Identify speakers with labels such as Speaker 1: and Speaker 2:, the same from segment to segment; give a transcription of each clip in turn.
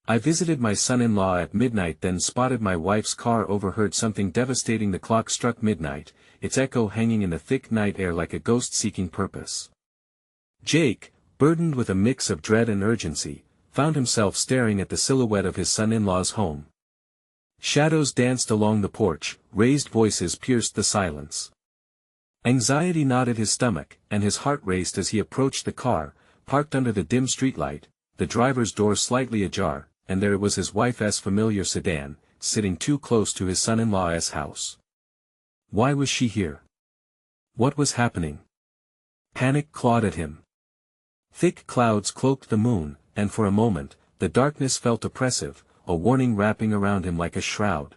Speaker 1: I visited my son-in-law at midnight, then spotted my wife's car, overheard something devastating. The clock struck midnight, its echo hanging in the thick night air like a ghost seeking purpose. Jake, burdened with a mix of dread and urgency, found himself staring at the silhouette of his son-in-law's home. Shadows danced along the porch, raised voices pierced the silence. Anxiety knotted his stomach, and his heart raced as he approached the car, parked under the dim streetlight, the driver's door slightly ajar, and there it was, his wife's familiar sedan, sitting too close to his son-in-law's house. Why was she here? What was happening? Panic clawed at him. Thick clouds cloaked the moon, and for a moment, the darkness felt oppressive, a warning wrapping around him like a shroud.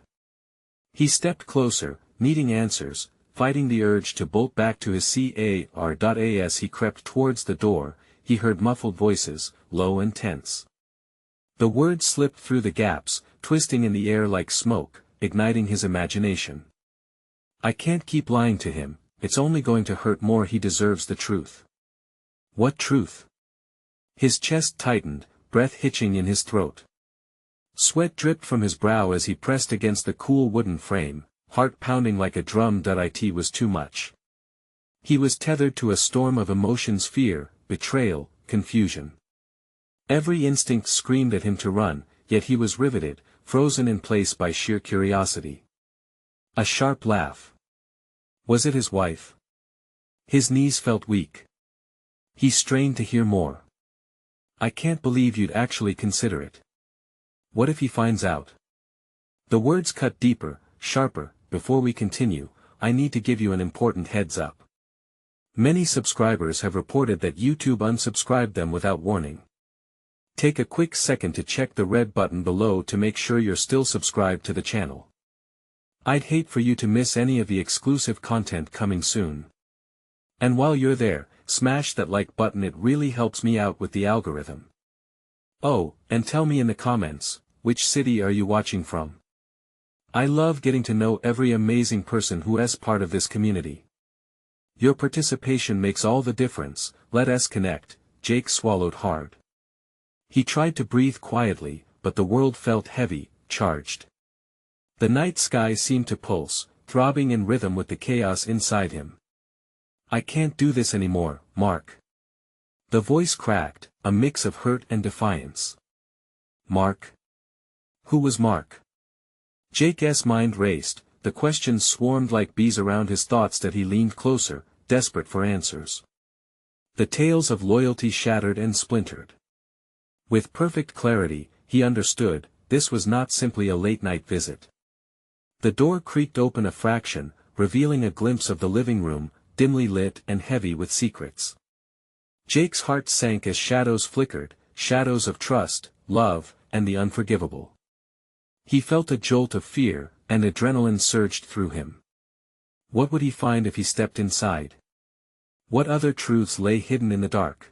Speaker 1: He stepped closer, needing answers, fighting the urge to bolt back to his car. As he crept towards the door, he heard muffled voices, low and tense. The words slipped through the gaps, twisting in the air like smoke, igniting his imagination. I can't keep lying to him, it's only going to hurt more. He deserves the truth. What truth? His chest tightened, breath hitching in his throat. Sweat dripped from his brow as he pressed against the cool wooden frame, heart pounding like a drum. It was too much. He was tethered to a storm of emotions: fear, betrayal, confusion. Every instinct screamed at him to run, yet he was riveted, frozen in place by sheer curiosity. A sharp laugh. Was it his wife? His knees felt weak. He strained to hear more. I can't believe you'd actually consider it. What if he finds out? The words cut deeper, sharper. Before we continue, I need to give you an important heads up. Many subscribers have reported that YouTube unsubscribed them without warning. Take a quick second to check the red button below to make sure you're still subscribed to the channel. I'd hate for you to miss any of the exclusive content coming soon. And while you're there, smash that like button, it really helps me out with the algorithm. Oh, and tell me in the comments, which city are you watching from? I love getting to know every amazing person who is part of this community. Your participation makes all the difference. Let us connect. Jake swallowed hard. He tried to breathe quietly, but the world felt heavy, charged. The night sky seemed to pulse, throbbing in rhythm with the chaos inside him. I can't do this anymore, Mark. The voice cracked, a mix of hurt and defiance. Mark? Who was Mark? Jake's mind raced, the questions swarmed like bees around his thoughts that he leaned closer, desperate for answers. The tales of loyalty shattered and splintered. With perfect clarity, he understood, this was not simply a late-night visit. The door creaked open a fraction, revealing a glimpse of the living room, dimly lit and heavy with secrets. Jake's heart sank as shadows flickered, shadows of trust, love, and the unforgivable. He felt a jolt of fear, and adrenaline surged through him. What would he find if he stepped inside? What other truths lay hidden in the dark?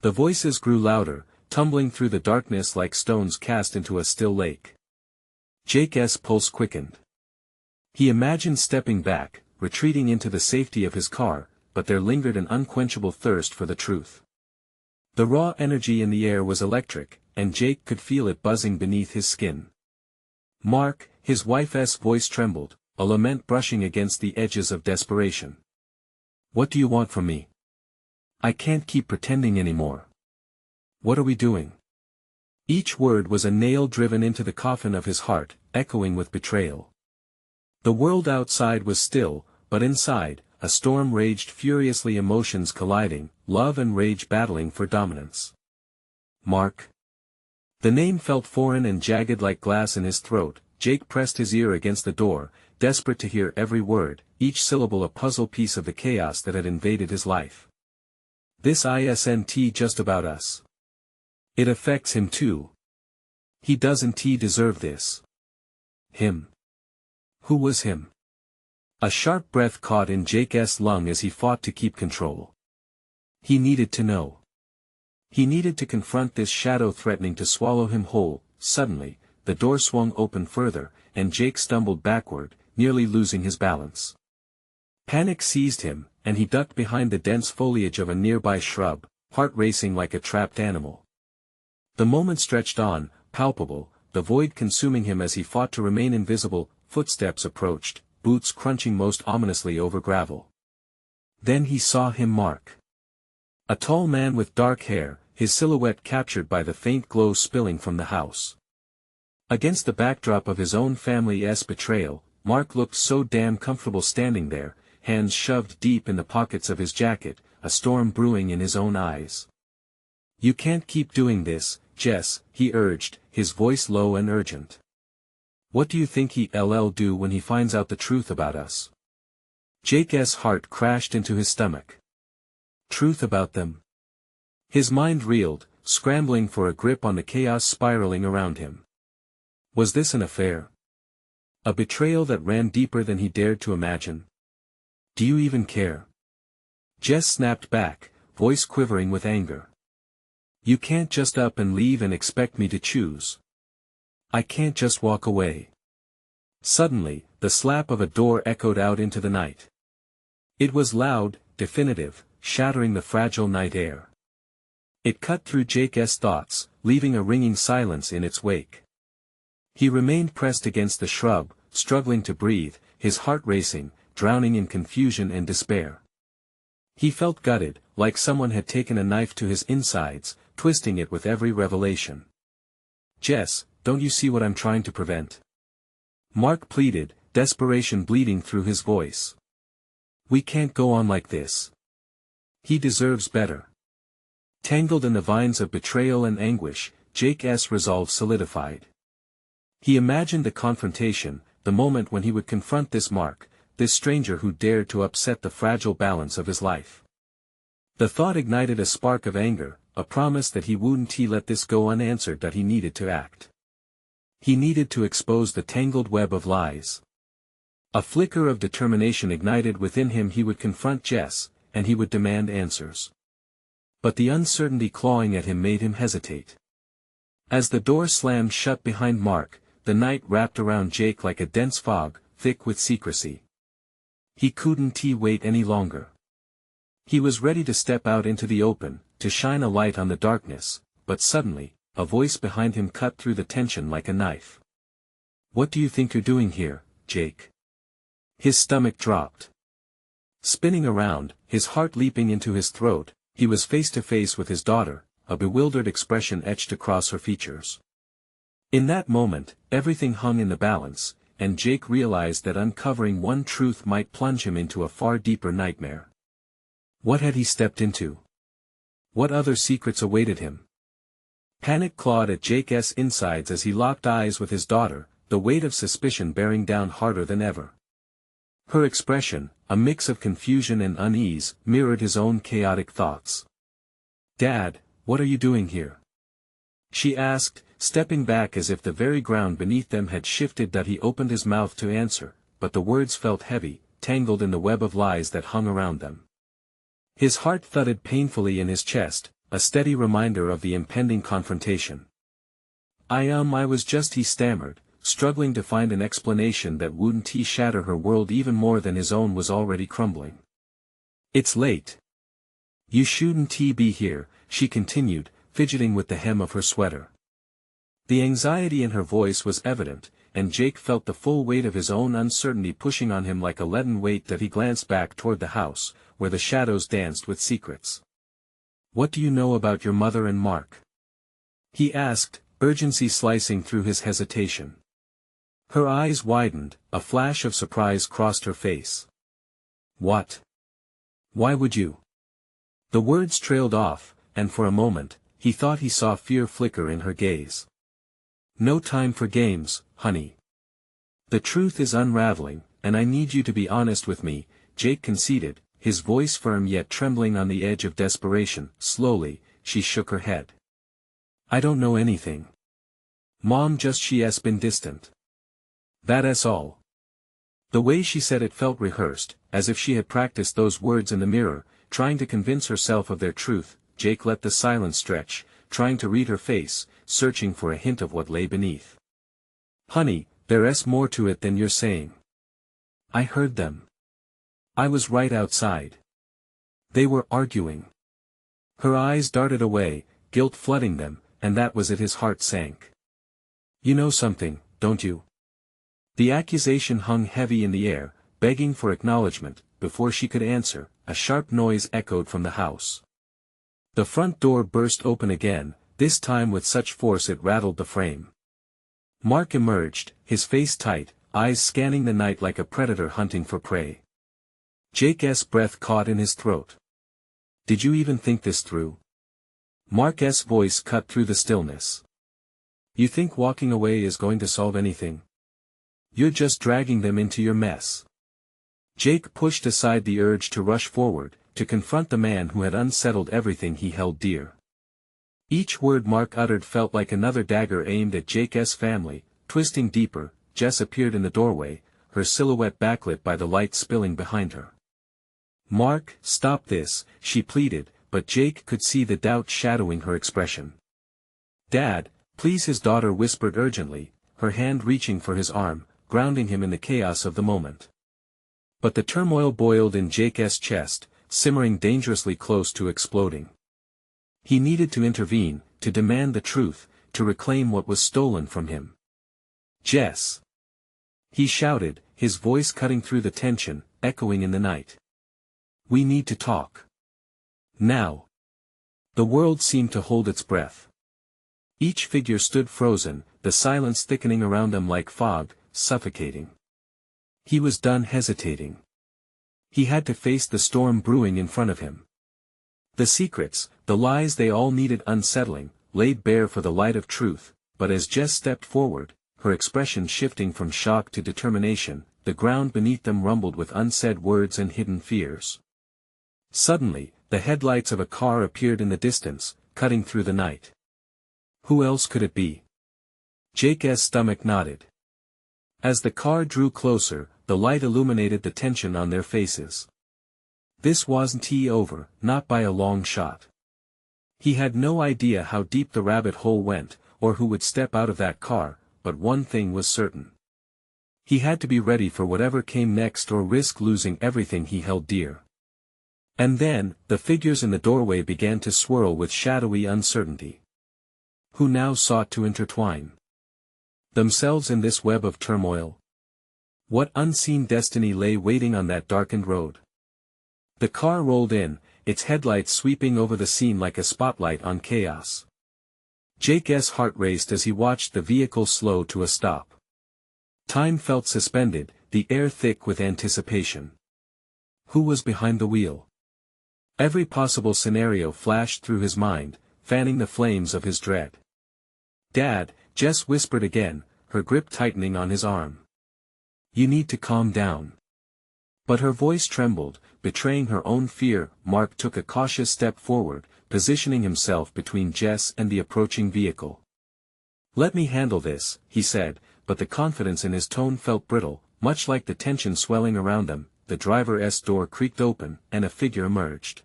Speaker 1: The voices grew louder, tumbling through the darkness like stones cast into a still lake. Jake's pulse quickened. He imagined stepping back, retreating into the safety of his car, but there lingered an unquenchable thirst for the truth. The raw energy in the air was electric, and Jake could feel it buzzing beneath his skin. Mark, his wife's voice trembled, a lament brushing against the edges of desperation. What do you want from me? I can't keep pretending anymore. What are we doing? Each word was a nail driven into the coffin of his heart, echoing with betrayal. The world outside was still, but inside, a storm raged furiously, emotions colliding, love and rage battling for dominance. Mark. The name felt foreign and jagged like glass in his throat. Jake pressed his ear against the door, desperate to hear every word, each syllable a puzzle piece of the chaos that had invaded his life. This isn't just about us. It affects him too. He doesn't deserve this. Him. Who was him? A sharp breath caught in Jake's lung as he fought to keep control. He needed to know. He needed to confront this shadow threatening to swallow him whole. Suddenly, the door swung open further, and Jake stumbled backward, nearly losing his balance. Panic seized him, and he ducked behind the dense foliage of a nearby shrub, heart racing like a trapped animal. The moment stretched on, palpable, the void consuming him as he fought to remain invisible. Footsteps approached, boots crunching most ominously over gravel. Then he saw him, Mark. A tall man with dark hair, his silhouette captured by the faint glow spilling from the house. Against the backdrop of his own family's betrayal, Mark looked so damn comfortable standing there, hands shoved deep in the pockets of his jacket, a storm brewing in his own eyes. "You can't keep doing this, Jess," he urged, his voice low and urgent. "What do you think he'll do when he finds out the truth about us?" Jake's heart crashed into his stomach. Truth about them? His mind reeled, scrambling for a grip on the chaos spiraling around him. Was this an affair? A betrayal that ran deeper than he dared to imagine? "Do you even care?" Jess snapped back, voice quivering with anger. "You can't just up and leave and expect me to choose. I can't just walk away." Suddenly, the slap of a door echoed out into the night. It was loud, definitive, shattering the fragile night air. It cut through Jake's thoughts, leaving a ringing silence in its wake. He remained pressed against the shrub, struggling to breathe, his heart racing, drowning in confusion and despair. He felt gutted, like someone had taken a knife to his insides, twisting it with every revelation. "Jess, don't you see what I'm trying to prevent?" Mark pleaded, desperation bleeding through his voice. "We can't go on like this. He deserves better." Tangled in the vines of betrayal and anguish, Jake's resolve solidified. He imagined the confrontation, the moment when he would confront this Mark, this stranger who dared to upset the fragile balance of his life. The thought ignited a spark of anger, a promise that he wouldn't let this go unanswered, that he needed to act. He needed to expose the tangled web of lies. A flicker of determination ignited within him. He would confront Jess, and he would demand answers. But the uncertainty clawing at him made him hesitate. As the door slammed shut behind Mark, the night wrapped around Jake like a dense fog, thick with secrecy. He couldn't wait any longer. He was ready to step out into the open, to shine a light on the darkness, but suddenly, a voice behind him cut through the tension like a knife. "What do you think you're doing here, Jake?" His stomach dropped. Spinning around, his heart leaping into his throat, he was face to face with his daughter, a bewildered expression etched across her features. In that moment, everything hung in the balance, and Jake realized that uncovering one truth might plunge him into a far deeper nightmare. What had he stepped into? What other secrets awaited him? Panic clawed at Jake's insides as he locked eyes with his daughter, the weight of suspicion bearing down harder than ever. Her expression, a mix of confusion and unease, mirrored his own chaotic thoughts. "Dad, what are you doing here?" she asked, stepping back as if the very ground beneath them had shifted. That he opened his mouth to answer, but the words felt heavy, tangled in the web of lies that hung around them. His heart thudded painfully in his chest, a steady reminder of the impending confrontation. I was just," he stammered, struggling to find an explanation that wouldn't shatter her world even more than his own was already crumbling. "It's late. You shouldn't be here," she continued, fidgeting with the hem of her sweater. The anxiety in her voice was evident, and Jake felt the full weight of his own uncertainty pushing on him like a leaden weight. That he glanced back toward the house, where the shadows danced with secrets. "What do you know about your mother and Mark?" he asked, urgency slicing through his hesitation. Her eyes widened, a flash of surprise crossed her face. "What? Why would you?" The words trailed off, and for a moment, he thought he saw fear flicker in her gaze. "No time for games, honey. The truth is unraveling, and I need you to be honest with me," Jake conceded, his voice firm yet trembling on the edge of desperation. Slowly, she shook her head. "I don't know anything. Mom she's been distant. That's all." The way she said it felt rehearsed, as if she had practiced those words in the mirror, trying to convince herself of their truth. Jake let the silence stretch, trying to read her face, searching for a hint of what lay beneath. "Honey, there's more to it than you're saying. I heard them. I was right outside. They were arguing." Her eyes darted away, guilt flooding them, and that was it. His heart sank. You know something, don't you? The accusation hung heavy in the air, begging for acknowledgement. Before she could answer, a sharp noise echoed from the house. The front door burst open again, this time with such force it rattled the frame. Mark emerged, his face tight, eyes scanning the night like a predator hunting for prey. Jake's breath caught in his throat. Did you even think this through? Mark's voice cut through the stillness. You think walking away is going to solve anything? You're just dragging them into your mess. Jake pushed aside the urge to rush forward, to confront the man who had unsettled everything he held dear. Each word Mark uttered felt like another dagger aimed at Jake's family. Twisting deeper, Jess appeared in the doorway, her silhouette backlit by the light spilling behind her. Mark, stop this, she pleaded, but Jake could see the doubt shadowing her expression. Dad, please, his daughter whispered urgently, her hand reaching for his arm, grounding him in the chaos of the moment. But the turmoil boiled in Jake's chest, simmering dangerously close to exploding. He needed to intervene, to demand the truth, to reclaim what was stolen from him. Jess! He shouted, his voice cutting through the tension, echoing in the night. We need to talk. Now. The world seemed to hold its breath. Each figure stood frozen, the silence thickening around them like fog, suffocating. He was done hesitating. He had to face the storm brewing in front of him. The secrets, the lies they all needed unsettling, laid bare for the light of truth, but as Jess stepped forward, her expression shifting from shock to determination, the ground beneath them rumbled with unsaid words and hidden fears. Suddenly, the headlights of a car appeared in the distance, cutting through the night. Who else could it be? Jake's stomach nodded. As the car drew closer, the light illuminated the tension on their faces. This wasn't over, not by a long shot. He had no idea how deep the rabbit hole went, or who would step out of that car, but one thing was certain. He had to be ready for whatever came next or risk losing everything he held dear. And then, the figures in the doorway began to swirl with shadowy uncertainty. Who now sought to intertwine themselves in this web of turmoil? What unseen destiny lay waiting on that darkened road? The car rolled in, its headlights sweeping over the scene like a spotlight on chaos. Jake's heart raced as he watched the vehicle slow to a stop. Time felt suspended, the air thick with anticipation. Who was behind the wheel? Every possible scenario flashed through his mind, fanning the flames of his dread. Dad, Jess whispered again, her grip tightening on his arm. You need to calm down. But her voice trembled, betraying her own fear. Mark took a cautious step forward, positioning himself between Jess and the approaching vehicle. Let me handle this, he said, but the confidence in his tone felt brittle, much like the tension swelling around them. The driver's door creaked open, and a figure emerged.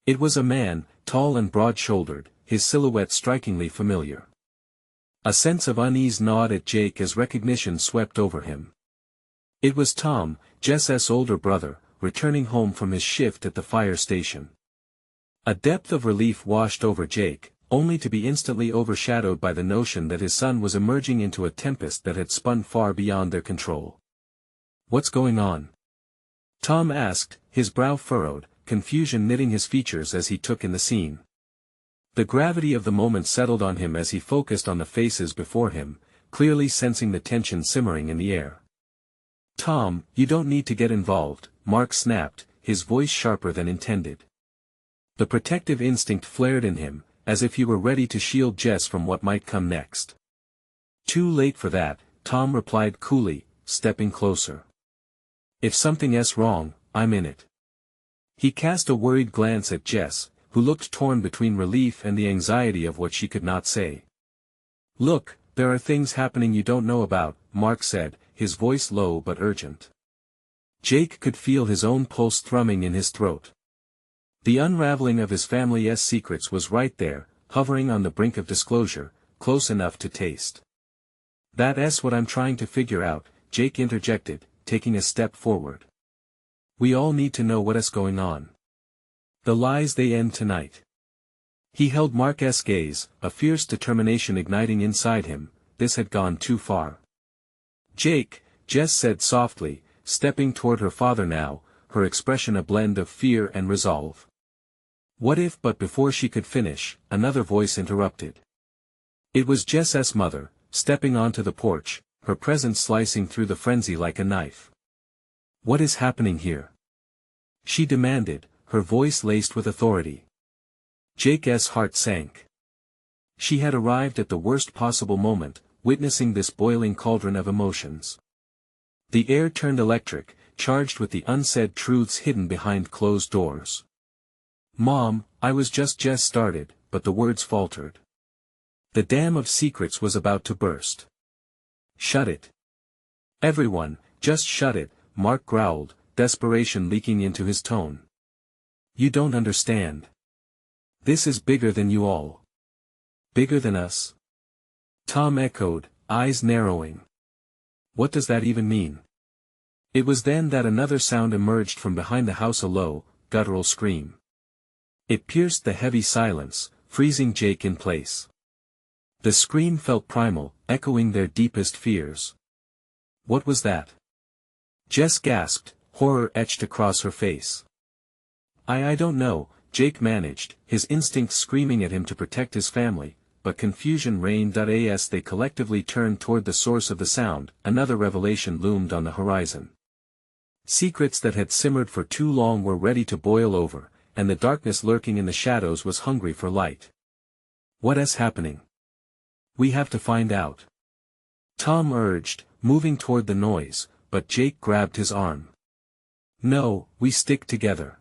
Speaker 1: It was a man, tall and broad-shouldered, his silhouette strikingly familiar. A sense of unease gnawed at Jake as recognition swept over him. It was Tom, Jess's older brother, returning home from his shift at the fire station. A depth of relief washed over Jake, only to be instantly overshadowed by the notion that his son was emerging into a tempest that had spun far beyond their control. What's going on? Tom asked, his brow furrowed, confusion knitting his features as he took in the scene. The gravity of the moment settled on him as he focused on the faces before him, clearly sensing the tension simmering in the air. Tom, you don't need to get involved, Mark snapped, his voice sharper than intended. The protective instinct flared in him, as if he were ready to shield Jess from what might come next. Too late for that, Tom replied coolly, stepping closer. If something's wrong, I'm in it. He cast a worried glance at Jess, who looked torn between relief and the anxiety of what she could not say. Look, there are things happening you don't know about, Mark said, his voice low but urgent. Jake could feel his own pulse thrumming in his throat. The unraveling of his family's secrets was right there, hovering on the brink of disclosure, close enough to taste. That's what I'm trying to figure out, Jake interjected, taking a step forward. We all need to know what's going on. The lies they end tonight. He held Mark's gaze, a fierce determination igniting inside him, this had gone too far. "Jake," Jess said softly, stepping toward her father now, her expression a blend of fear and resolve. "What if?" But before she could finish, another voice interrupted. It was Jess's mother, stepping onto the porch, her presence slicing through the frenzy like a knife. "What is happening here?" she demanded, her voice laced with authority. Jake's heart sank. She had arrived at the worst possible moment, witnessing this boiling cauldron of emotions. The air turned electric, charged with the unsaid truths hidden behind closed doors. "Mom, I was just..." Jess started, but the words faltered. The dam of secrets was about to burst. "Shut it. Everyone, just shut it," Mark growled, desperation leaking into his tone. "You don't understand. This is bigger than you all. Bigger than us." Tom echoed, eyes narrowing. "What does that even mean?" It was then that another sound emerged from behind the house, a low, guttural scream. It pierced the heavy silence, freezing Jake in place. The scream felt primal, echoing their deepest fears. "What was that?" Jess gasped, horror etched across her face. I don't know," Jake managed, his instincts screaming at him to protect his family, but confusion reigned. As they collectively turned toward the source of the sound, another revelation loomed on the horizon. Secrets that had simmered for too long were ready to boil over, and the darkness lurking in the shadows was hungry for light. "What is happening? We have to find out," Tom urged, moving toward the noise, but Jake grabbed his arm. "No, we stick together.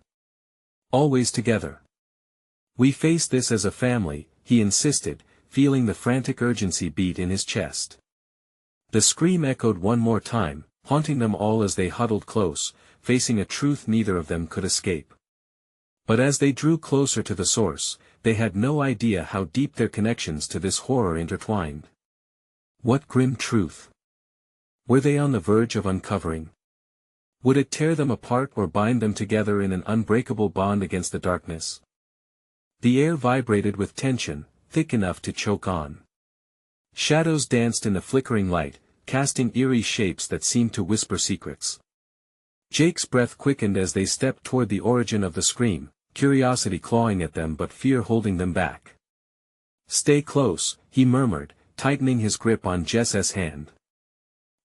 Speaker 1: Always together. We face this as a family," he insisted, feeling the frantic urgency beat in his chest. The scream echoed one more time, haunting them all as they huddled close, facing a truth neither of them could escape. But as they drew closer to the source, they had no idea how deep their connections to this horror intertwined. What grim truth? Were they on the verge of uncovering? Would it tear them apart or bind them together in an unbreakable bond against the darkness? The air vibrated with tension, thick enough to choke on. Shadows danced in the flickering light, casting eerie shapes that seemed to whisper secrets. Jake's breath quickened as they stepped toward the origin of the scream, curiosity clawing at them but fear holding them back. "Stay close," he murmured, tightening his grip on Jess's hand.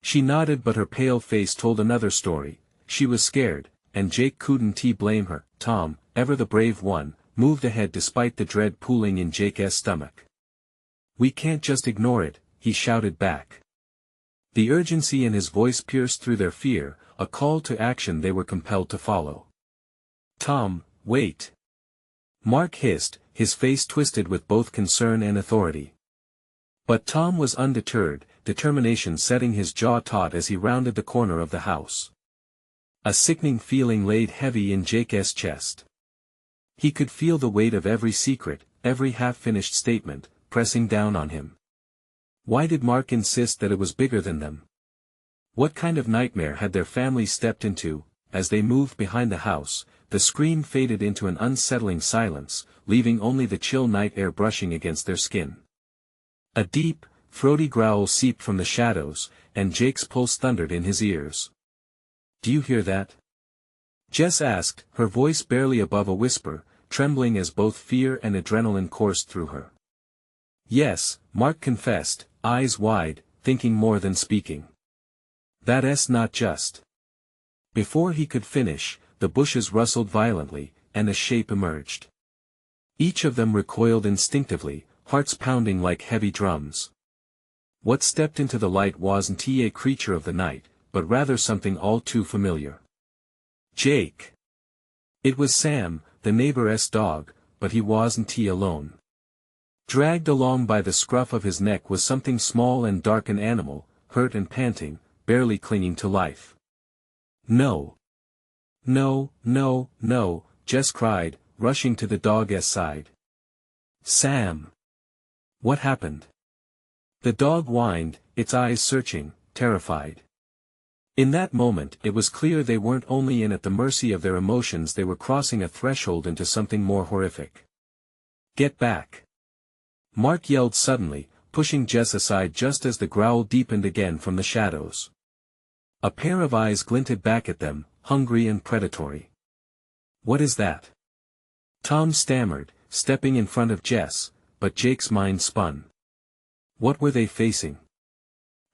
Speaker 1: She nodded, but her pale face told another story. She was scared, and Jake couldn't blame her. Tom, ever the brave one, moved ahead despite the dread pooling in Jake's stomach. "We can't just ignore it," he shouted back. The urgency in his voice pierced through their fear, a call to action they were compelled to follow. "Tom, wait!" Mark hissed, his face twisted with both concern and authority. But Tom was undeterred, determination setting his jaw taut as he rounded the corner of the house. A sickening feeling laid heavy in Jake's chest. He could feel the weight of every secret, every half-finished statement, pressing down on him. Why did Mark insist that it was bigger than them? What kind of nightmare had their family stepped into? As they moved behind the house, the scream faded into an unsettling silence, leaving only the chill night air brushing against their skin. A deep, throaty growl seeped from the shadows, and Jake's pulse thundered in his ears. "Do you hear that?" Jess asked, her voice barely above a whisper, trembling as both fear and adrenaline coursed through her. "Yes," Mark confessed, eyes wide, thinking more than speaking. "That's not just." Before he could finish, the bushes rustled violently, and a shape emerged. Each of them recoiled instinctively, hearts pounding like heavy drums. What stepped into the light wasn't a creature of the night, but rather something all too familiar. Jake. It was Sam, the neighbor's dog, but he wasn't alone. Dragged along by the scruff of his neck was something small and dark, an animal, hurt and panting, barely clinging to life. "No. No, no, no," Jess cried, rushing to the dog's side. "Sam. What happened?" The dog whined, its eyes searching, terrified. In that moment it was clear they weren't only at the mercy of their emotions, they were crossing a threshold into something more horrific. "Get back!" Mark yelled suddenly, pushing Jess aside just as the growl deepened again from the shadows. A pair of eyes glinted back at them, hungry and predatory. "What is that?" Tom stammered, stepping in front of Jess, but Jake's mind spun. What were they facing?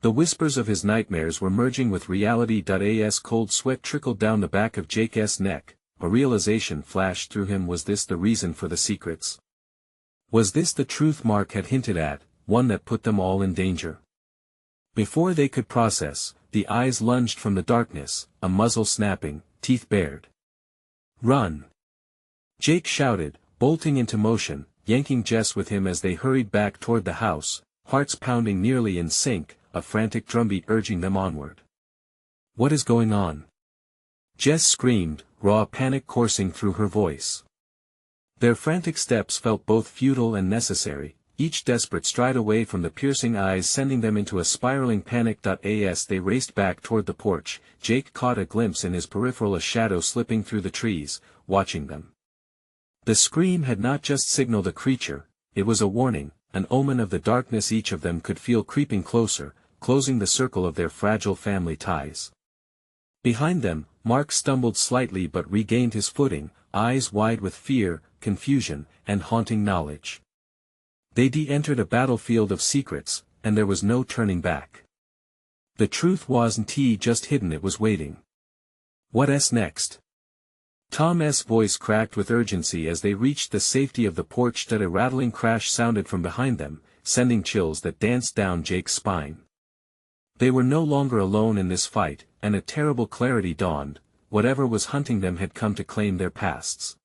Speaker 1: The whispers of his nightmares were merging with reality. As cold sweat trickled down the back of Jake's neck, a realization flashed through him. Was this the reason for the secrets? Was this the truth Mark had hinted at, one that put them all in danger? Before they could process, the eyes lunged from the darkness, a muzzle snapping, teeth bared. "Run!" Jake shouted, bolting into motion, yanking Jess with him as they hurried back toward the house, hearts pounding nearly in sync, a frantic drumbeat urging them onward. "What is going on?" Jess screamed, raw panic coursing through her voice. Their frantic steps felt both futile and necessary, each desperate stride away from the piercing eyes sending them into a spiraling panic. As they raced back toward the porch, Jake caught a glimpse in his peripheral, a shadow slipping through the trees, watching them. The scream had not just signaled a creature, it was a warning, an omen of the darkness each of them could feel creeping closer, closing the circle of their fragile family ties. Behind them, Mark stumbled slightly but regained his footing, eyes wide with fear, confusion, and haunting knowledge. They entered a battlefield of secrets, and there was no turning back. The truth wasn't just hidden, it was waiting. What's next? Tom's voice cracked with urgency as they reached the safety of the porch. A rattling crash sounded from behind them, sending chills that danced down Jake's spine. They were no longer alone in this fight, and a terrible clarity dawned. Whatever was hunting them had come to claim their pasts.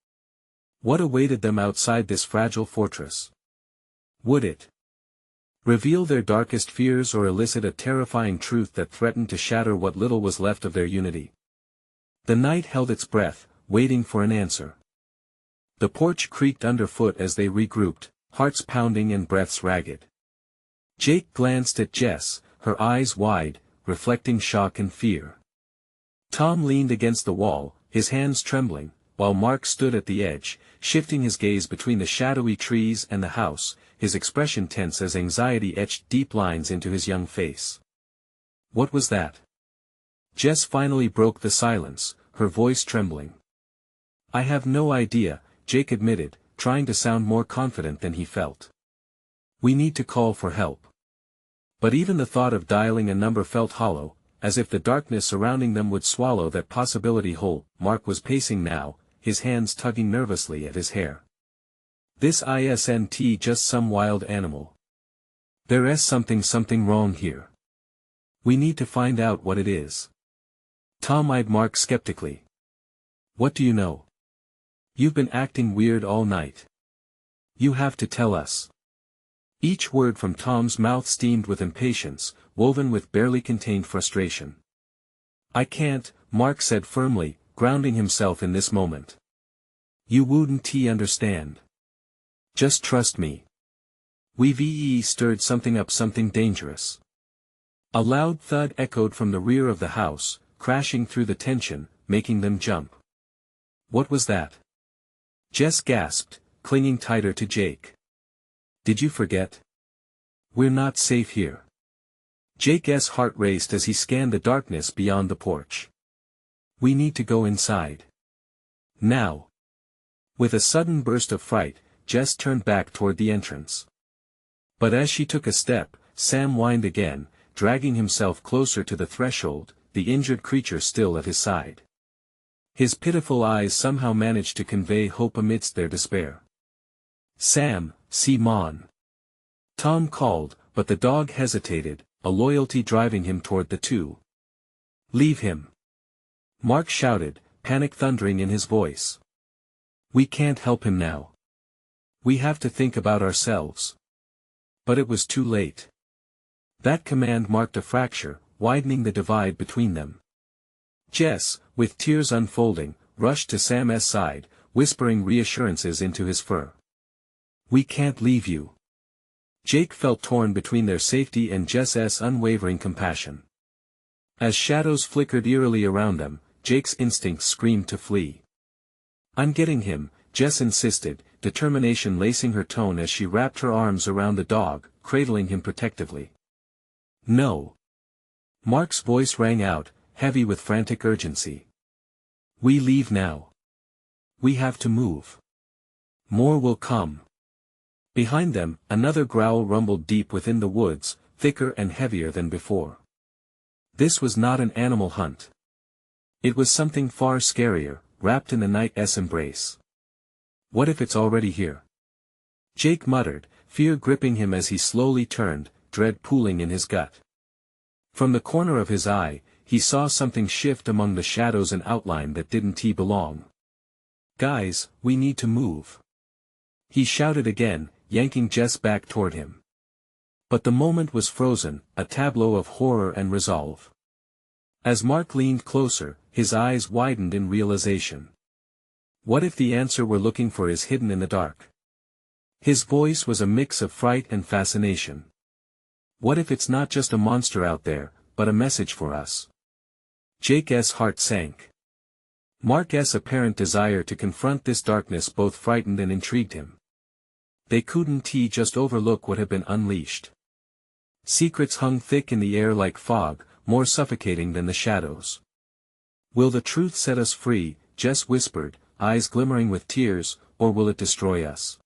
Speaker 1: What awaited them outside this fragile fortress? Would it reveal their darkest fears or elicit a terrifying truth that threatened to shatter what little was left of their unity? The night held its breath, waiting for an answer. The porch creaked underfoot as they regrouped, hearts pounding and breaths ragged. Jake glanced at Jess, her eyes wide, reflecting shock and fear. Tom leaned against the wall, his hands trembling, while Mark stood at the edge, shifting his gaze between the shadowy trees and the house, his expression tense as anxiety etched deep lines into his young face. What was that? Jess finally broke the silence, her voice trembling. "I have no idea," Jake admitted, trying to sound more confident than he felt. "We need to call for help." But even the thought of dialing a number felt hollow, as if the darkness surrounding them would swallow that possibility whole. Mark was pacing now, his hands tugging nervously at his hair. "This isn't just some wild animal. There's something wrong here. We need to find out what it is." Tom eyed Mark skeptically. "What do you know? You've been acting weird all night. You have to tell us." Each word from Tom's mouth steamed with impatience, woven with barely contained frustration. "I can't," Mark said firmly, grounding himself in this moment. "You wouldn't understand. Just trust me. We've stirred something up, something dangerous." A loud thud echoed from the rear of the house, crashing through the tension, making them jump. "What was that?" Jess gasped, clinging tighter to Jake. "Did you forget? We're not safe here." Jake's heart raced as he scanned the darkness beyond the porch. "We need to go inside. Now." With a sudden burst of fright, Jess turned back toward the entrance. But as she took a step, Sam whined again, dragging himself closer to the threshold, the injured creature still at his side. His pitiful eyes somehow managed to convey hope amidst their despair. "Sam, Mon." Tom called, but the dog hesitated, a loyalty driving him toward the two. "Leave him!" Mark shouted, panic thundering in his voice. "We can't help him now. We have to think about ourselves." But it was too late. That command marked a fracture, widening the divide between them. Jess, with tears unfolding, rushed to Sam's side, whispering reassurances into his fur. "We can't leave you." Jake felt torn between their safety and Jess's unwavering compassion. As shadows flickered eerily around them, Jake's instincts screamed to flee. "I'm getting him," Jess insisted, determination lacing her tone as she wrapped her arms around the dog, cradling him protectively. "No." Mark's voice rang out, heavy with frantic urgency. "We leave now. We have to move. More will come." Behind them, another growl rumbled deep within the woods, thicker and heavier than before. This was not an animal hunt. It was something far scarier, wrapped in the night's embrace. "What if it's already here?" Jake muttered, fear gripping him as he slowly turned, dread pooling in his gut. From the corner of his eye, he saw something shift among the shadows, an outline that didn't belong. "Guys, we need to move," he shouted again, yanking Jess back toward him. But the moment was frozen, a tableau of horror and resolve. As Mark leaned closer, his eyes widened in realization. What if the answer we're looking for is hidden in the dark? His voice was a mix of fright and fascination. What if it's not just a monster out there, but a message for us? Jake's heart sank. Mark's apparent desire to confront this darkness both frightened and intrigued him. They couldn't just overlook what had been unleashed. Secrets hung thick in the air like fog, more suffocating than the shadows. "Will the truth set us free?" Jess whispered, eyes glimmering with tears, "or will it destroy us?"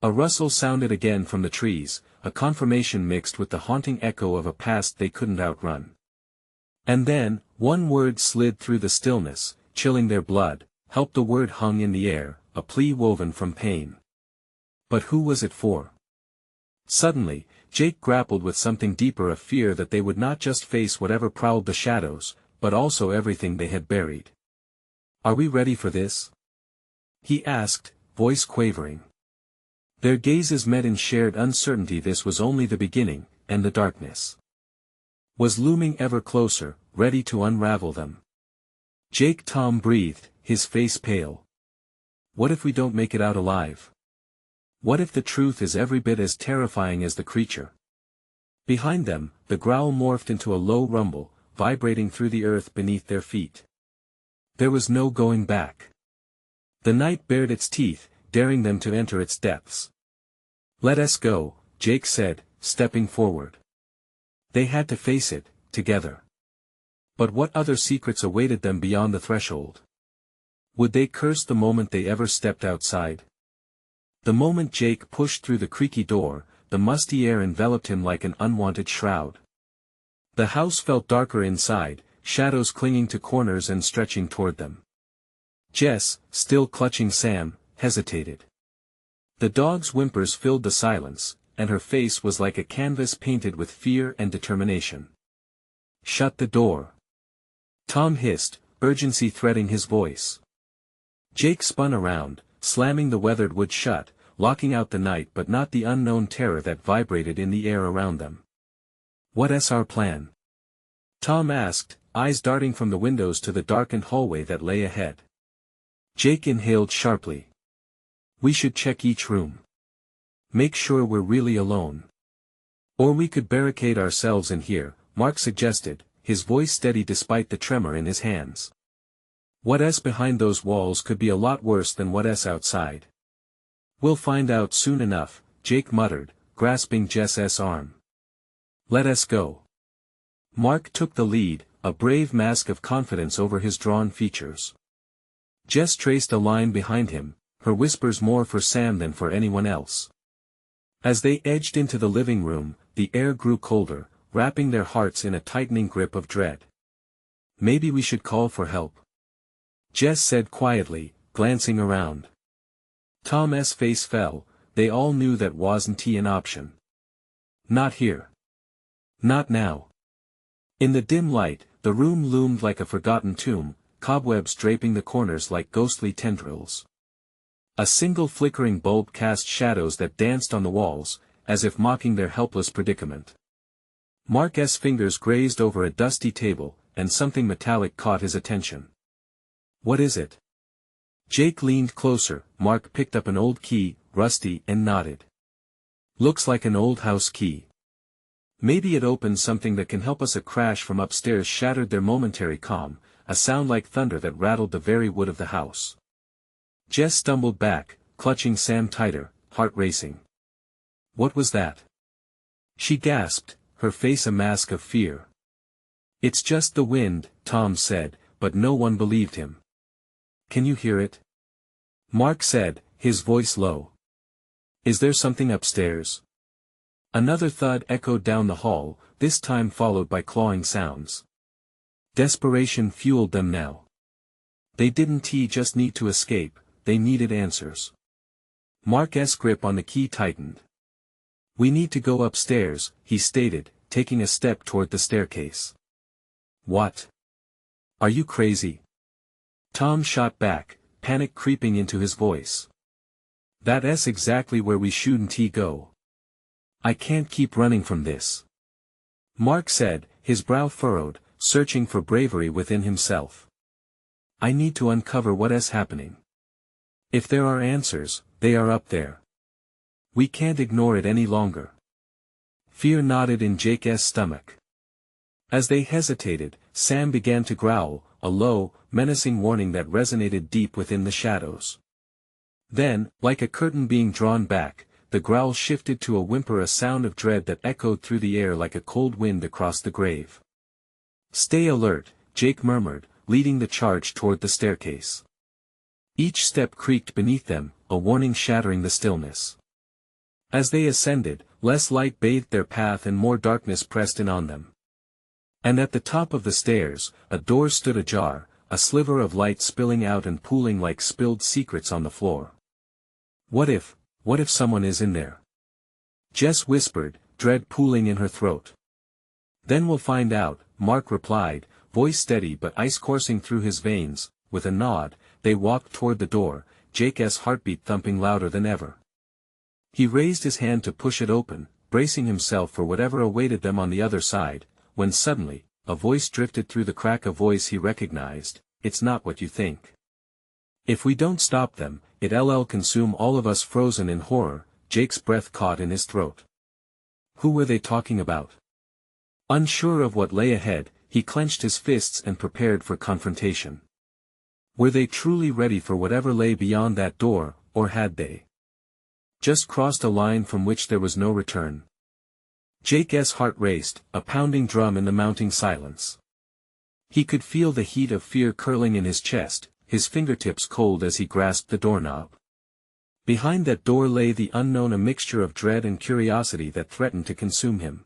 Speaker 1: A rustle sounded again from the trees, a confirmation mixed with the haunting echo of a past they couldn't outrun. And then, one word slid through the stillness, chilling their blood. "Help." The word hung in the air, a plea woven from pain. But who was it for? Suddenly, Jake grappled with something deeper, a fear that they would not just face whatever prowled the shadows, but also everything they had buried. "Are we ready for this?" he asked, voice quavering. Their gazes met in shared uncertainty. This was only the beginning, and the darkness was looming ever closer, ready to unravel them. Tom breathed, his face pale. "What if we don't make it out alive? What if the truth is every bit as terrifying as the creature?" Behind them, the growl morphed into a low rumble, vibrating through the earth beneath their feet. There was no going back. The night bared its teeth, daring them to enter its depths. "Let us go," Jake said, stepping forward. They had to face it, together. But what other secrets awaited them beyond the threshold? Would they curse the moment they ever stepped outside? The moment Jake pushed through the creaky door, the musty air enveloped him like an unwanted shroud. The house felt darker inside, shadows clinging to corners and stretching toward them. Jess, still clutching Sam, hesitated. The dog's whimpers filled the silence, and her face was like a canvas painted with fear and determination. "Shut the door," Tom hissed, urgency threading his voice. Jake spun around, slamming the weathered wood shut, locking out the night but not the unknown terror that vibrated in the air around them. "What's our plan?" Tom asked, eyes darting from the windows to the darkened hallway that lay ahead. Jake inhaled sharply. "We should check each room. Make sure we're really alone. Or we could barricade ourselves in here," Mark suggested, his voice steady despite the tremor in his hands. "What's behind those walls could be a lot worse than what's outside." "We'll find out soon enough," Jake muttered, grasping Jess's arm. "Let us go." Mark took the lead, a brave mask of confidence over his drawn features. Jess traced a line behind him, her whispers more for Sam than for anyone else. As they edged into the living room, the air grew colder, wrapping their hearts in a tightening grip of dread. "Maybe we should call for help," Jess said quietly, glancing around. Tom's face fell. They all knew that wasn't an option. Not here. Not now. In the dim light, the room loomed like a forgotten tomb, cobwebs draping the corners like ghostly tendrils. A single flickering bulb cast shadows that danced on the walls, as if mocking their helpless predicament. Mark's fingers grazed over a dusty table, and something metallic caught his attention. "What is it?" Jake leaned closer. Mark picked up an old key, rusty, and nodded. "Looks like an old house key. Maybe it opens something that can help us." A crash from upstairs shattered their momentary calm, a sound like thunder that rattled the very wood of the house. Jess stumbled back, clutching Sam tighter, heart racing. "What was that?" She gasped, her face a mask of fear. "It's just the wind," Tom said, but no one believed him. "Can you hear it?" Mark said, his voice low. "Is there something upstairs?" Another thud echoed down the hall, this time followed by clawing sounds. Desperation fueled them now. They didn't just need to escape, they needed answers. Mark's grip on the key tightened. "We need to go upstairs," he stated, taking a step toward the staircase. "What? Are you crazy?" Tom shot back, panic creeping into his voice. "That's exactly where we shouldn't go. I can't keep running from this," Mark said, his brow furrowed, searching for bravery within himself. "I need to uncover what's happening. If there are answers, they are up there. We can't ignore it any longer." Fear knotted in Jake's stomach. As they hesitated, Sam began to growl, a low, menacing warning that resonated deep within the shadows. Then, like a curtain being drawn back, the growl shifted to a whimper, a sound of dread that echoed through the air like a cold wind across the grave. "Stay alert," Jake murmured, leading the charge toward the staircase. Each step creaked beneath them, a warning shattering the stillness. As they ascended, less light bathed their path and more darkness pressed in on them. And at the top of the stairs, a door stood ajar, a sliver of light spilling out and pooling like spilled secrets on the floor. What if someone is in there?" Jess whispered, dread pooling in her throat. "Then we'll find out," Mark replied, voice steady but ice coursing through his veins. With a nod, they walked toward the door, Jake's heartbeat thumping louder than ever. He raised his hand to push it open, bracing himself for whatever awaited them on the other side, when suddenly, a voice drifted through the crack, a voice he recognized. "It's not what you think. If we don't stop them, it'll consume all of us." Frozen in horror, Jake's breath caught in his throat. Who were they talking about? Unsure of what lay ahead, he clenched his fists and prepared for confrontation. Were they truly ready for whatever lay beyond that door, or had they just crossed a line from which there was no return? Jake's heart raced, a pounding drum in the mounting silence. He could feel the heat of fear curling in his chest, his fingertips cold as he grasped the doorknob. Behind that door lay the unknown, a mixture of dread and curiosity that threatened to consume him.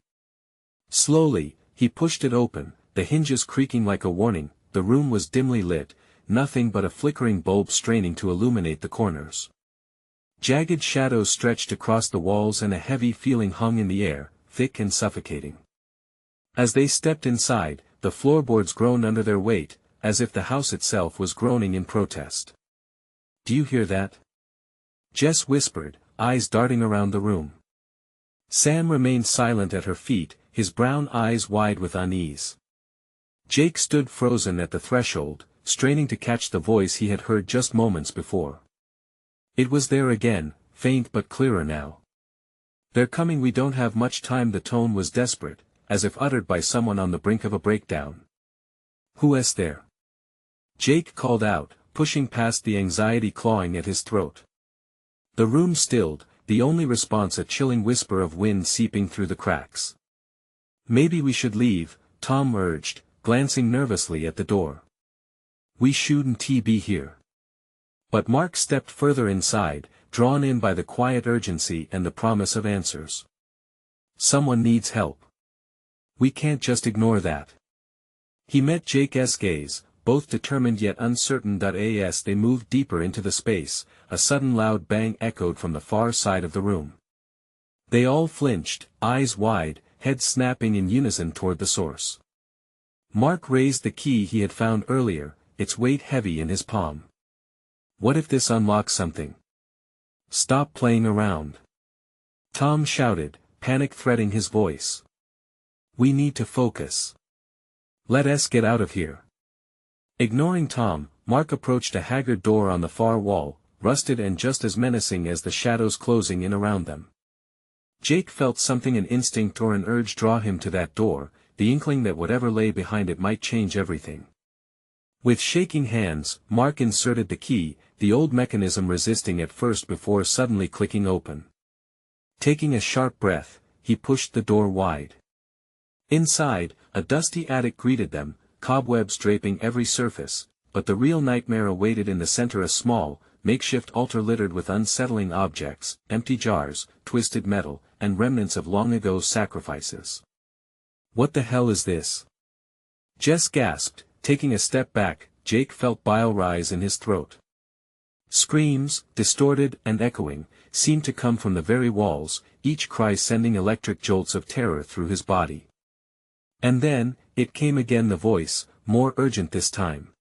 Speaker 1: Slowly, he pushed it open, the hinges creaking like a warning. The room was dimly lit, nothing but a flickering bulb straining to illuminate the corners. Jagged shadows stretched across the walls and a heavy feeling hung in the air, thick and suffocating. As they stepped inside, the floorboards groaned under their weight, as if the house itself was groaning in protest. "Do you hear that?" Jess whispered, eyes darting around the room. Sam remained silent at her feet, his brown eyes wide with unease. Jake stood frozen at the threshold, straining to catch the voice he had heard just moments before. It was there again, faint but clearer now. "They're coming, we don't have much time." The tone was desperate, as if uttered by someone on the brink of a breakdown. "Who's there?" Jake called out, pushing past the anxiety clawing at his throat. The room stilled, the only response a chilling whisper of wind seeping through the cracks. "Maybe we should leave," Tom urged, glancing nervously at the door. "We shouldn't be here." But Mark stepped further inside, drawn in by the quiet urgency and the promise of answers. "Someone needs help. We can't just ignore that." He met Jake's gaze, both determined yet uncertain. As they moved deeper into the space, a sudden loud bang echoed from the far side of the room. They all flinched, eyes wide, heads snapping in unison toward the source. Mark raised the key he had found earlier, its weight heavy in his palm. "What if this unlocks something?" "Stop playing around," Tom shouted, panic threading his voice. "We need to focus. Let us get out of here." Ignoring Tom, Mark approached a haggard door on the far wall, rusted and just as menacing as the shadows closing in around them. Jake felt something, an instinct or an urge, draw him to that door, the inkling that whatever lay behind it might change everything. With shaking hands, Mark inserted the key, the old mechanism resisting at first before suddenly clicking open. Taking a sharp breath, he pushed the door wide. Inside, a dusty attic greeted them, cobwebs draping every surface, but the real nightmare awaited in the center, a small, makeshift altar littered with unsettling objects, empty jars, twisted metal, and remnants of long-ago sacrifices. "What the hell is this?" Jess gasped. Taking a step back, Jake felt bile rise in his throat. Screams, distorted and echoing, seemed to come from the very walls, each cry sending electric jolts of terror through his body. And then, it came again, the voice, more urgent this time.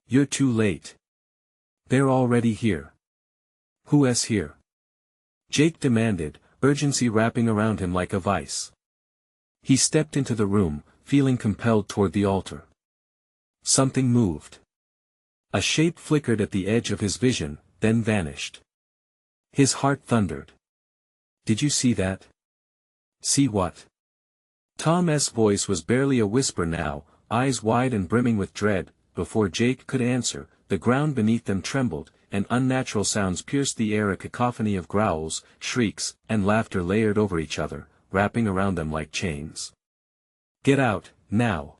Speaker 1: "You're too late. They're already here." "Who's here?" Jake demanded, urgency wrapping around him like a vice. He stepped into the room, feeling compelled toward the altar. Something moved. A shape flickered at the edge of his vision, then vanished. His heart thundered. "Did you see that?" "See what?" Tom's voice was barely a whisper now, eyes wide and brimming with dread. Before Jake could answer, the ground beneath them trembled, and unnatural sounds pierced the air, a cacophony of growls, shrieks, and laughter layered over each other, wrapping around them like chains. "Get out, now!"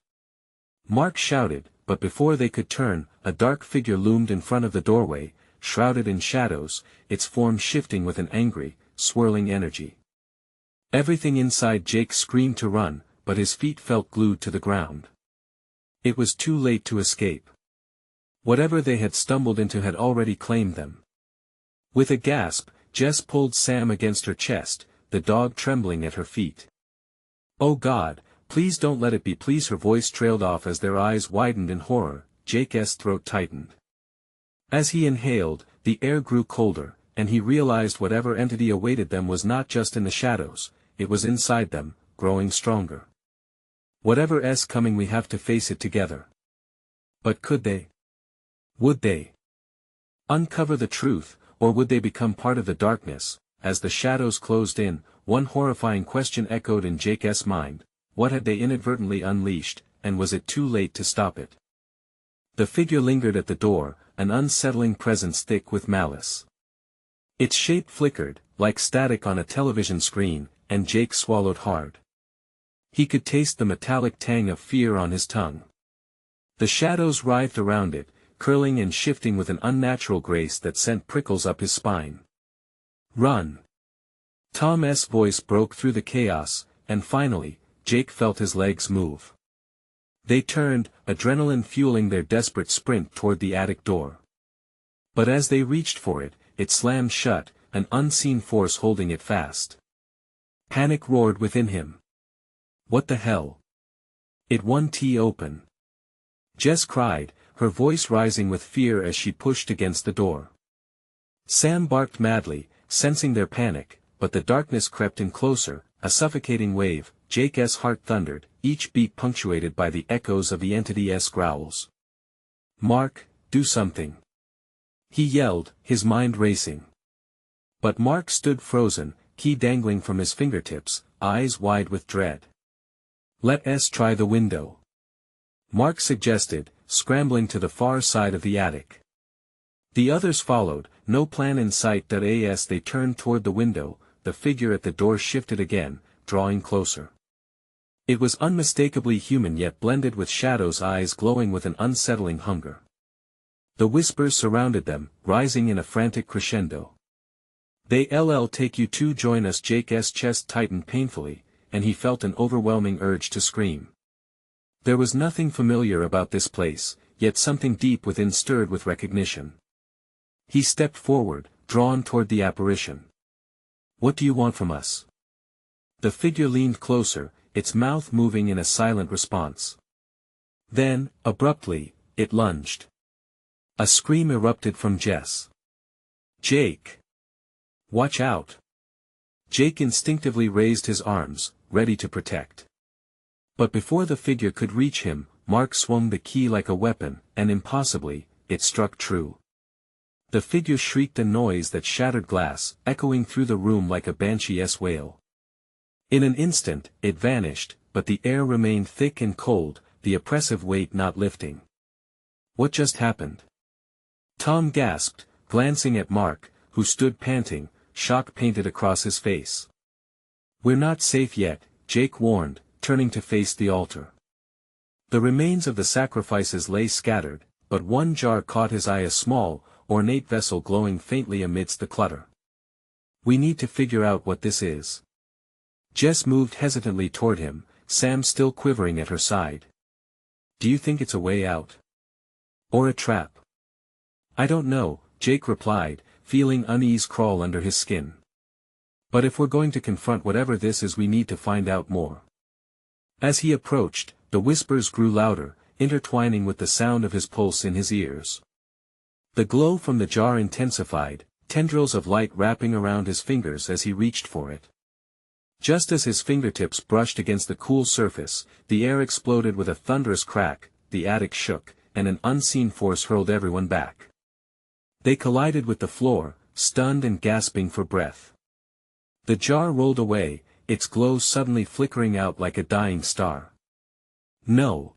Speaker 1: Mark shouted, but before they could turn, a dark figure loomed in front of the doorway, shrouded in shadows, its form shifting with an angry, swirling energy. Everything inside Jake screamed to run, but his feet felt glued to the ground. It was too late to escape. Whatever they had stumbled into had already claimed them. With a gasp, Jess pulled Sam against her chest, the dog trembling at her feet. "Oh God, please don't let it be, please." Her voice trailed off as their eyes widened in horror. Jake's throat tightened. As he inhaled, the air grew colder, and he realized whatever entity awaited them was not just in the shadows, it was inside them, growing stronger. "Whatever's coming, we have to face it together." But could they? Would they uncover the truth, or would they become part of the darkness? As the shadows closed in, one horrifying question echoed in Jake's mind: what had they inadvertently unleashed, and was it too late to stop it? The figure lingered at the door, an unsettling presence thick with malice. Its shape flickered, like static on a television screen, and Jake swallowed hard. He could taste the metallic tang of fear on his tongue. The shadows writhed around it, curling and shifting with an unnatural grace that sent prickles up his spine. "Run!" Tom's voice broke through the chaos, and finally, Jake felt his legs move. They turned, adrenaline fueling their desperate sprint toward the attic door. But as they reached for it, it slammed shut, an unseen force holding it fast. Panic roared within him. What the hell? It won't open. Jess cried, her voice rising with fear as she pushed against the door. Sam barked madly, sensing their panic, but the darkness crept in closer, a suffocating wave. Jake's heart thundered, each beat punctuated by the echoes of the entity's growls. "Mark, do something!" he yelled, his mind racing. But Mark stood frozen, key dangling from his fingertips, eyes wide with dread. "Let's try the window," Mark suggested, scrambling to the far side of the attic. The others followed, no plan in sight. As they turned toward the window, the figure at the door shifted again, drawing closer. It was unmistakably human, yet blended with shadows, eyes glowing with an unsettling hunger. The whispers surrounded them, rising in a frantic crescendo. "They'll take you to join us." Jake's chest tightened painfully, and he felt an overwhelming urge to scream. There was nothing familiar about this place, yet something deep within stirred with recognition. He stepped forward, drawn toward the apparition. "What do you want from us?" The figure leaned closer, its mouth moving in a silent response. Then, abruptly, it lunged. A scream erupted from Jess. "Jake! Watch out!" Jake instinctively raised his arms, ready to protect. But before the figure could reach him, Mark swung the key like a weapon, and impossibly, it struck true. The figure shrieked, a noise that shattered glass, echoing through the room like a banshee's wail. In an instant, it vanished, but the air remained thick and cold, the oppressive weight not lifting. "What just happened?" Tom gasped, glancing at Mark, who stood panting, shock painted across his face. "We're not safe yet," Jake warned, turning to face the altar. The remains of the sacrifices lay scattered, but one jar caught his eye, a small, ornate vessel glowing faintly amidst the clutter. "We need to figure out what this is." Jess moved hesitantly toward him, Sam still quivering at her side. "Do you think it's a way out? Or a trap?" "I don't know," Jake replied, feeling unease crawl under his skin. "But if we're going to confront whatever this is, we need to find out more." As he approached, the whispers grew louder, intertwining with the sound of his pulse in his ears. The glow from the jar intensified, tendrils of light wrapping around his fingers as he reached for it. Just as his fingertips brushed against the cool surface, the air exploded with a thunderous crack, the attic shook, and an unseen force hurled everyone back. They collided with the floor, stunned and gasping for breath. The jar rolled away, its glow suddenly flickering out like a dying star. "No!"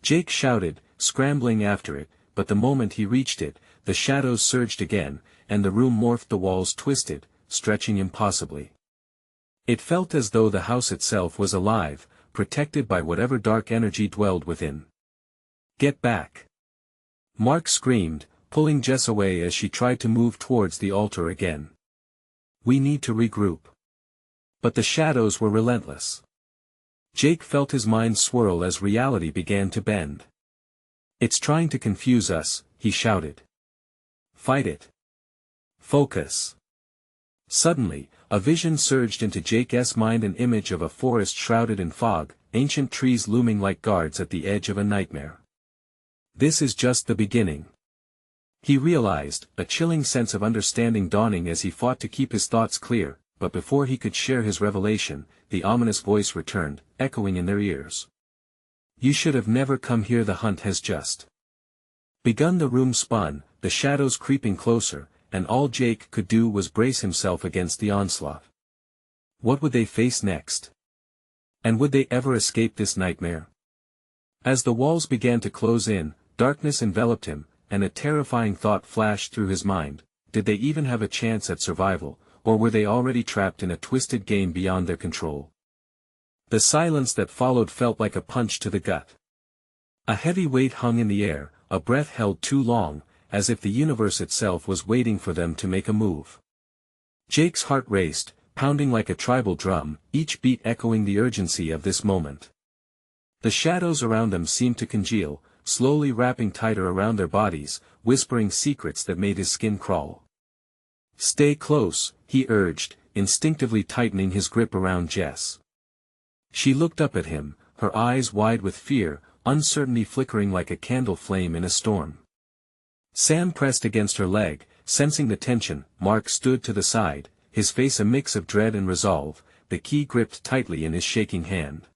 Speaker 1: Jake shouted, scrambling after it, but the moment he reached it, the shadows surged again, and the room morphed, the walls twisted, stretching impossibly. It felt as though the house itself was alive, protected by whatever dark energy dwelled within. "Get back!" Mark screamed, pulling Jess away as she tried to move towards the altar again. "We need to regroup." But the shadows were relentless. Jake felt his mind swirl as reality began to bend. "It's trying to confuse us," he shouted. "Fight it. Focus." Suddenly, a vision surged into Jake's mind, an image of a forest shrouded in fog, ancient trees looming like guards at the edge of a nightmare. This is just the beginning. He realized, a chilling sense of understanding dawning as he fought to keep his thoughts clear, but before he could share his revelation, the ominous voice returned, echoing in their ears. "You should have never come here, the hunt has just begun." The room spun, the shadows creeping closer, and all Jake could do was brace himself against the onslaught. What would they face next? And would they ever escape this nightmare? As the walls began to close in, darkness enveloped him, and a terrifying thought flashed through his mind: did they even have a chance at survival, or were they already trapped in a twisted game beyond their control? The silence that followed felt like a punch to the gut. A heavy weight hung in the air, a breath held too long, as if the universe itself was waiting for them to make a move. Jake's heart raced, pounding like a tribal drum, each beat echoing the urgency of this moment. The shadows around them seemed to congeal, slowly wrapping tighter around their bodies, whispering secrets that made his skin crawl. "Stay close," he urged, instinctively tightening his grip around Jess. She looked up at him, her eyes wide with fear, uncertainty flickering like a candle flame in a storm. Sam pressed against her leg, sensing the tension. Mark stood to the side, his face a mix of dread and resolve, the key gripped tightly in his shaking hand.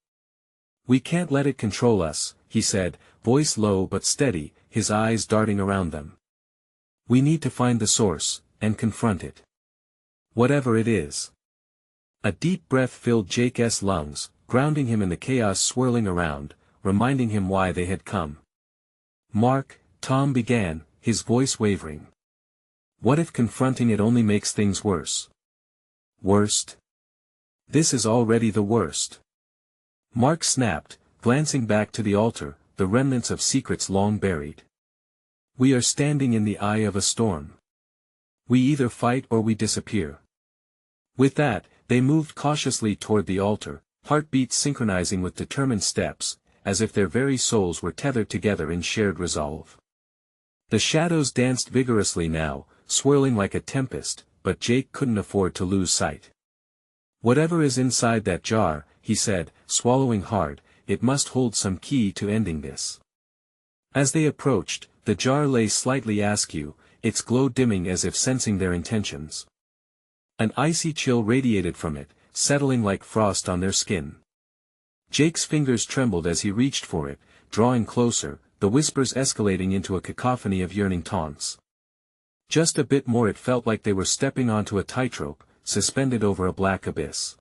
Speaker 1: "We can't let it control us," he said, voice low but steady, his eyes darting around them. "We need to find the source, and confront it. Whatever it is." A deep breath filled Jake's lungs, grounding him in the chaos swirling around, reminding him why they had come. "Mark," Tom began, his voice wavering. "What if confronting it only makes things worse?" "Worst? This is already the worst." Mark snapped, glancing back to the altar, the remnants of secrets long buried. "We are standing in the eye of a storm. We either fight or we disappear." With that, they moved cautiously toward the altar, heartbeats synchronizing with determined steps, as if their very souls were tethered together in shared resolve. The shadows danced vigorously now, swirling like a tempest, but Jake couldn't afford to lose sight. "Whatever is inside that jar," he said, swallowing hard, "it must hold some key to ending this." As they approached, the jar lay slightly askew, its glow dimming as if sensing their intentions. An icy chill radiated from it, settling like frost on their skin. Jake's fingers trembled as he reached for it, drawing closer, the whispers escalating into a cacophony of yearning taunts. Just a bit more, it felt like they were stepping onto a tightrope, suspended over a black abyss.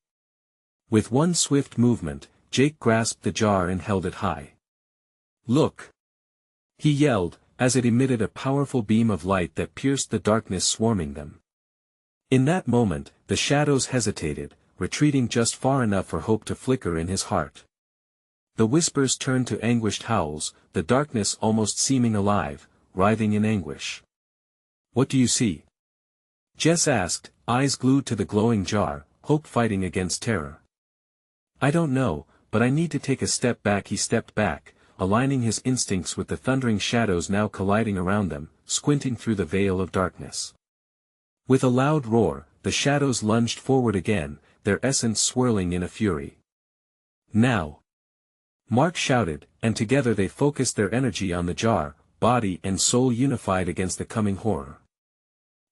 Speaker 1: With one swift movement, Jake grasped the jar and held it high. "Look!" he yelled, as it emitted a powerful beam of light that pierced the darkness swarming them. In that moment, the shadows hesitated, retreating just far enough for hope to flicker in his heart. The whispers turned to anguished howls, the darkness almost seeming alive, writhing in anguish. "What do you see?" Jess asked, eyes glued to the glowing jar, hope fighting against terror. "I don't know, but I need to take a step back." He stepped back, aligning his instincts with the thundering shadows now colliding around them, squinting through the veil of darkness. With a loud roar, the shadows lunged forward again, their essence swirling in a fury. "Now!" Mark shouted, and together they focused their energy on the jar, body and soul unified against the coming horror.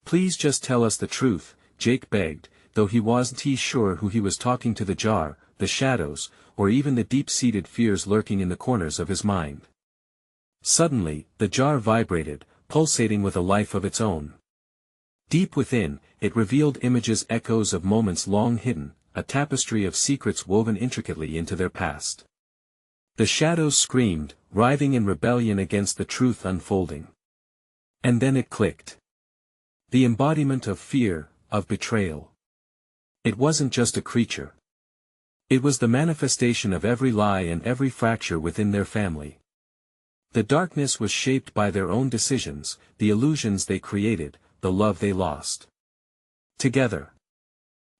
Speaker 1: "Please just tell us the truth," Jake begged, though he wasn't sure who he was talking to, the jar, the shadows, or even the deep-seated fears lurking in the corners of his mind. Suddenly, the jar vibrated, pulsating with a life of its own. Deep within, it revealed images, echoes of moments long hidden, a tapestry of secrets woven intricately into their past. The shadows screamed, writhing in rebellion against the truth unfolding. And then it clicked. The embodiment of fear, of betrayal. It wasn't just a creature. It was the manifestation of every lie and every fracture within their family. The darkness was shaped by their own decisions, the illusions they created, the love they lost. Together.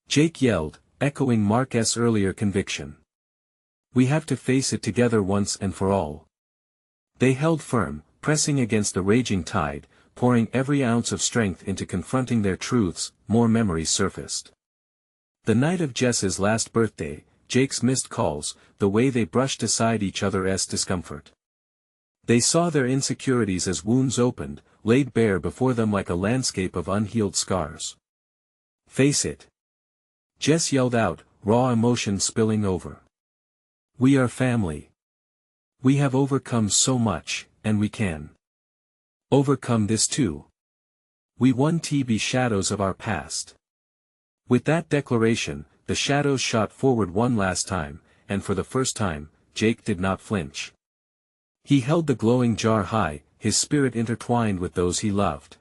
Speaker 1: Jake yelled, echoing Mark's earlier conviction. "We have to face it together once and for all." They held firm, pressing against the raging tide, pouring every ounce of strength into confronting their truths. More memories surfaced. The night of Jess's last birthday, Jake's missed calls, the way they brushed aside each other's discomfort. They saw their insecurities as wounds opened, laid bare before them like a landscape of unhealed scars. "Face it!" Jess yelled out, raw emotion spilling over. "We are family. We have overcome so much, and we can overcome this too. We won the shadows of our past." With that declaration, the shadows shot forward one last time, and for the first time, Jake did not flinch. He held the glowing jar high, his spirit intertwined with those he loved.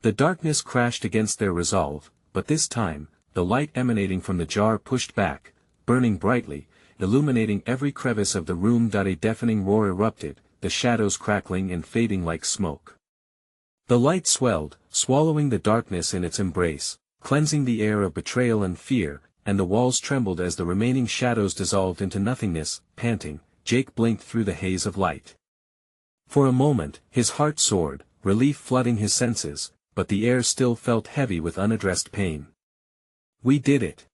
Speaker 1: The darkness crashed against their resolve, but this time, the light emanating from the jar pushed back, burning brightly, illuminating every crevice of the room. A deafening roar erupted, the shadows crackling and fading like smoke. The light swelled, swallowing the darkness in its embrace, cleansing the air of betrayal and fear, and the walls trembled as the remaining shadows dissolved into nothingness. Panting, Jake blinked through the haze of light. For a moment, his heart soared, relief flooding his senses, but the air still felt heavy with unaddressed pain. "We did it!"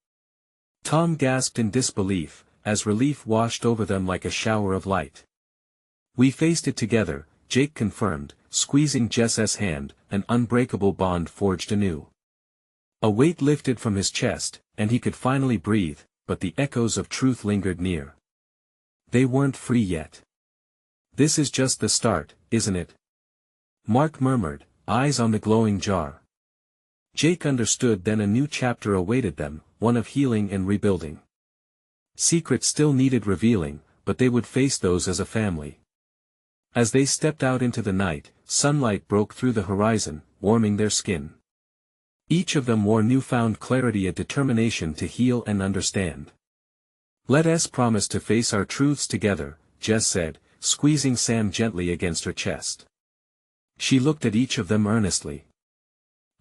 Speaker 1: Tom gasped in disbelief, as relief washed over them like a shower of light. "We faced it together," Jake confirmed, squeezing Jess's hand, an unbreakable bond forged anew. A weight lifted from his chest, and he could finally breathe, but the echoes of truth lingered near. They weren't free yet. "This is just the start, isn't it?" Mark murmured, eyes on the glowing jar. Jake understood then a new chapter awaited them, one of healing and rebuilding. Secrets still needed revealing, but they would face those as a family. As they stepped out into the night, sunlight broke through the horizon, warming their skin. Each of them wore newfound clarity, a determination to heal and understand. "Let us promise to face our truths together," Jess said, squeezing Sam gently against her chest. She looked at each of them earnestly.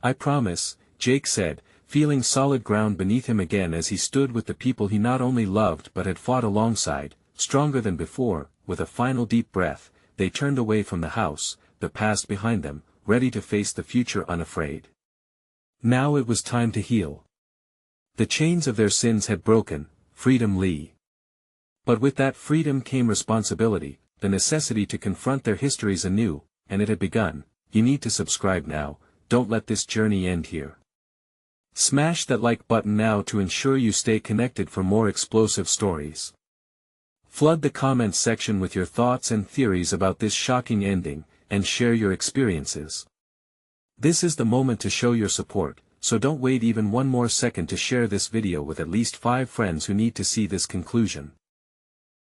Speaker 1: "I promise," Jake said, feeling solid ground beneath him again as he stood with the people he not only loved but had fought alongside. Stronger than before, with a final deep breath, they turned away from the house, the past behind them, ready to face the future unafraid. Now it was time to heal. The chains of their sins had broken, freedom Lee. But with that freedom came responsibility, the necessity to confront their histories anew, and it had begun. You need to subscribe now, don't let this journey end here. Smash that like button now to ensure you stay connected for more explosive stories. Flood the comments section with your thoughts and theories about this shocking ending, and share your experiences. This is the moment to show your support, so don't wait even one more second to share this video with at least 5 friends who need to see this conclusion.